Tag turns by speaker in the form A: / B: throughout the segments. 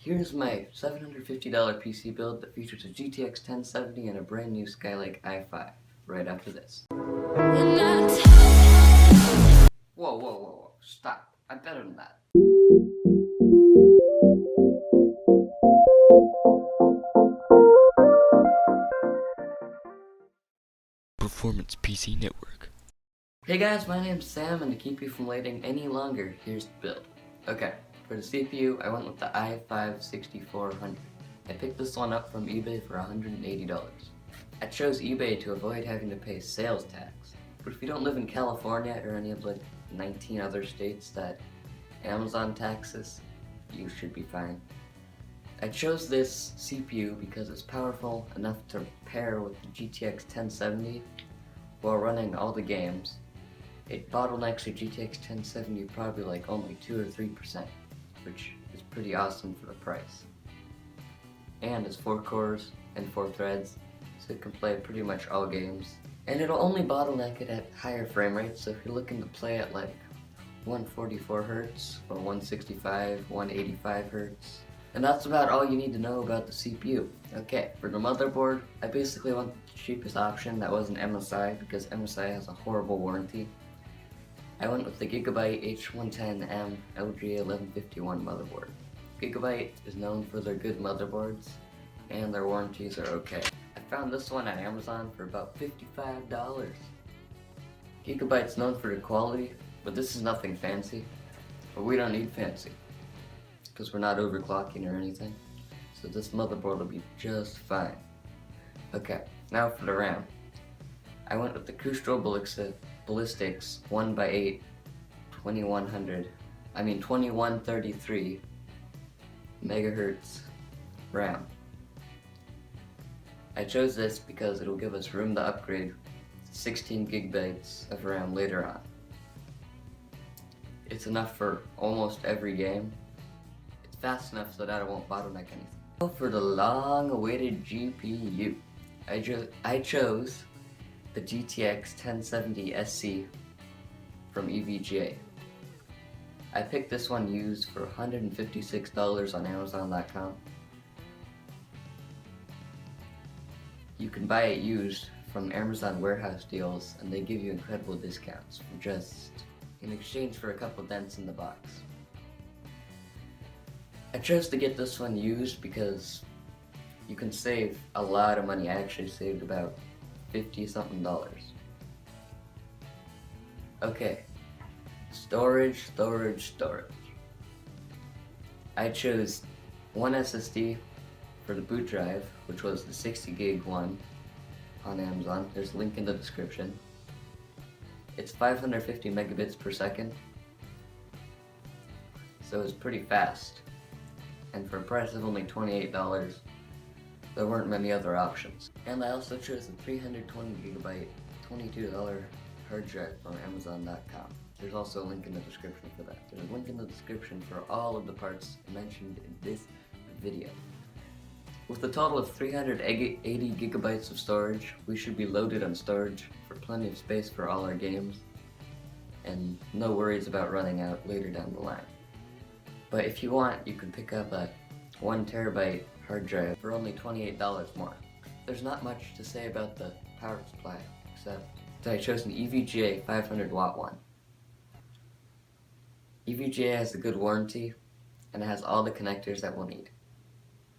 A: Here's my $750 PC build that features a GTX 1070 and a brand new Skylake i5, right after this. Whoa, stop. I'm better than that.
B: Performance PC Network.
A: Hey guys, my name's Sam, and to keep you from waiting any longer, here's the build. Okay, for the CPU, I went with the i5-6400. I picked this one up from eBay for $180. I chose eBay to avoid having to pay sales tax, but if you don't live in California or any of like 19 other states that Amazon taxes, you should be fine. I chose this CPU because it's powerful enough to pair with the GTX 1070 while running all the games. It bottlenecks your GTX 1070 probably like only 2 or 3%, which is pretty awesome for the price. And it's 4 cores and 4 threads, so it can play pretty much all games. And it'll only bottleneck it at higher frame rates, so if you're looking to play at like 144 Hz or 165, 185 Hz. And that's about all you need to know about the CPU. Okay, for the motherboard, I basically went the cheapest option that wasn't MSI because MSI has a horrible warranty. I went with the Gigabyte H110M LGA1151 motherboard. Gigabyte is known for their good motherboards, and their warranties are okay. I found this one at Amazon for about $55. Gigabyte's known for their quality, but this is nothing fancy. But we don't need fancy, because we're not overclocking or anything. So this motherboard will be just fine. Okay, now for the RAM. I went with the Custro Ballistics 1x8 2133 megahertz RAM. I chose this because it'll give us room to upgrade to 16 gigabytes of RAM later on. It's enough for almost every game. It's fast enough so that it won't bottleneck anything. For the long-awaited GPU, I chose the GTX 1070 SC from EVGA. I picked this one used for $156 on Amazon.com. You can buy it used from Amazon warehouse deals, and they give you incredible discounts for just in exchange for a couple dents in the box. I chose to get this one used because you can save a lot of money. I actually saved about $50-something. Okay, storage. I chose one SSD for the boot drive, which was the 60 gig one on Amazon. There's a link in the description. It's 550 megabits per second, so it's pretty fast. And for a price of only $28, there weren't many other options. And I also chose the 320 gigabyte, $22 hard drive from Amazon.com. There's also a link in the description for that. There's a link in the description for all of the parts mentioned in this video. With a total of 380 gigabytes of storage, we should be loaded on storage for plenty of space for all our games, and no worries about running out later down the line. But if you want, you can pick up a 1 terabyte hard drive for only $28 more. There's not much to say about the power supply, except that I chose an EVGA 500 watt one. EVGA has a good warranty, and it has all the connectors that we'll need,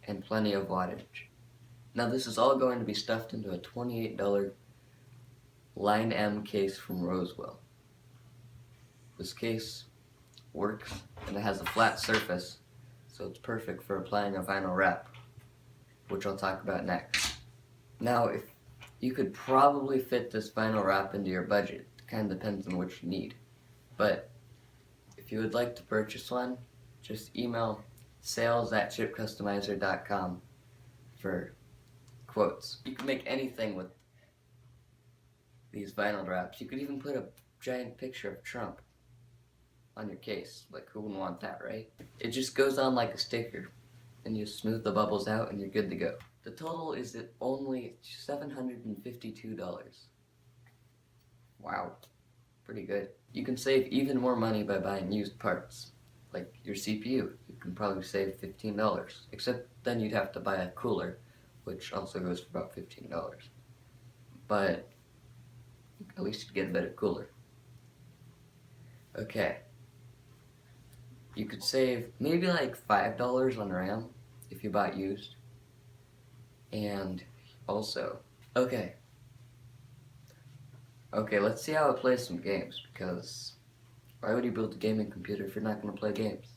A: and plenty of wattage. Now this is all going to be stuffed into a $28 laim case from Rosewell. This case works, and it has a flat surface, so it's perfect for applying a vinyl wrap, which I'll talk about next. Now, if you could probably fit this vinyl wrap into your budget, it kind of depends on what you need. But if you would like to purchase one, just email sales@chipcustomizer.com for quotes. You can make anything with these vinyl wraps. You could even put a giant picture of Trump on your case. Like, who wouldn't want that, right? It just goes on like a sticker, and you smooth the bubbles out and you're good to go. The total is at only $752. Wow, pretty good. You can save even more money by buying used parts, like your CPU. You can probably save $15. Except then you'd have to buy a cooler, which also goes for about $15. But at least you'd get a better cooler. Okay. You could save maybe like $5 on RAM if you buy it used. And also, okay, let's see how it plays some games, because why would you build a gaming computer if you're not going to play games?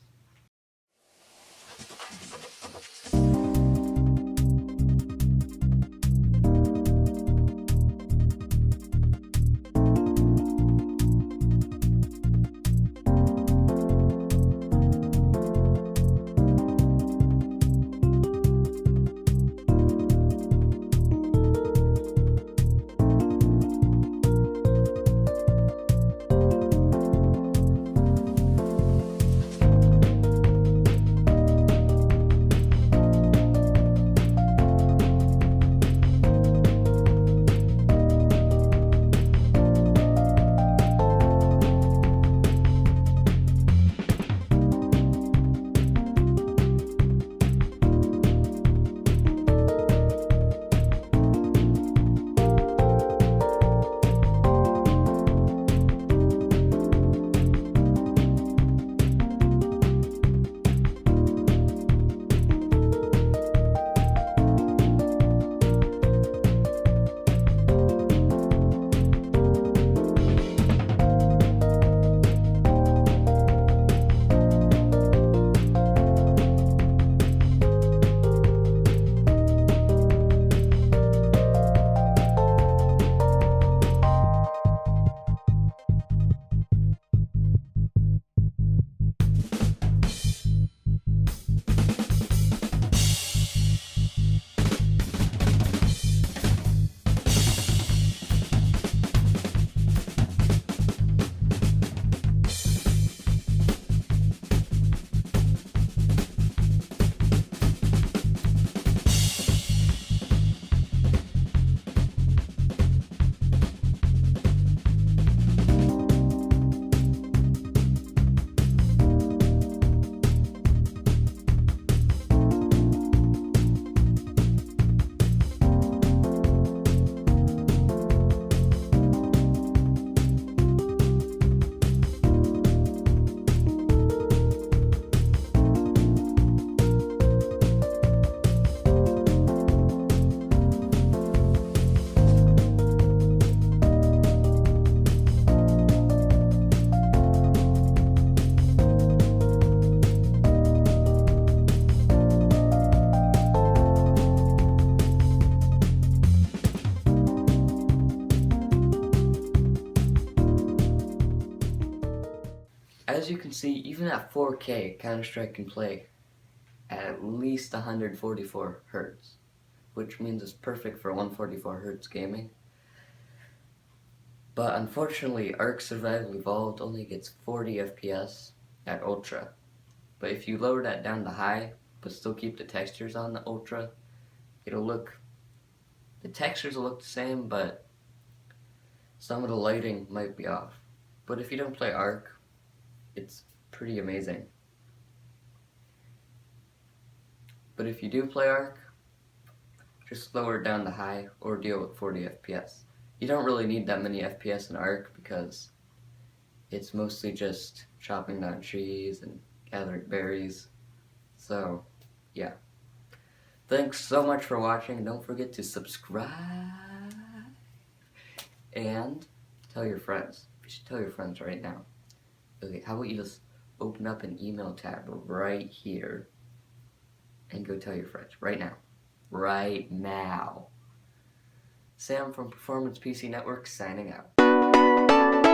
A: As you can see, even at 4K, Counter-Strike can play at least 144 Hz, which means it's perfect for 144 Hz gaming. But unfortunately, Ark Survival Evolved only gets 40 FPS at Ultra. But if you lower that down to high, but still keep the textures on the Ultra, the textures will look the same, but some of the lighting might be off. But if you don't play Ark, it's pretty amazing. But if you do play Ark, just lower it down to high or deal with 40 FPS. You don't really need that many FPS in Ark because it's mostly just chopping down trees and gathering berries. So, yeah. Thanks so much for watching. Don't forget to subscribe and tell your friends. You should tell your friends right now. Okay, how about you just open up an email tab right here and go tell your friends right now. Right now. Sam from Performance PC Network signing out.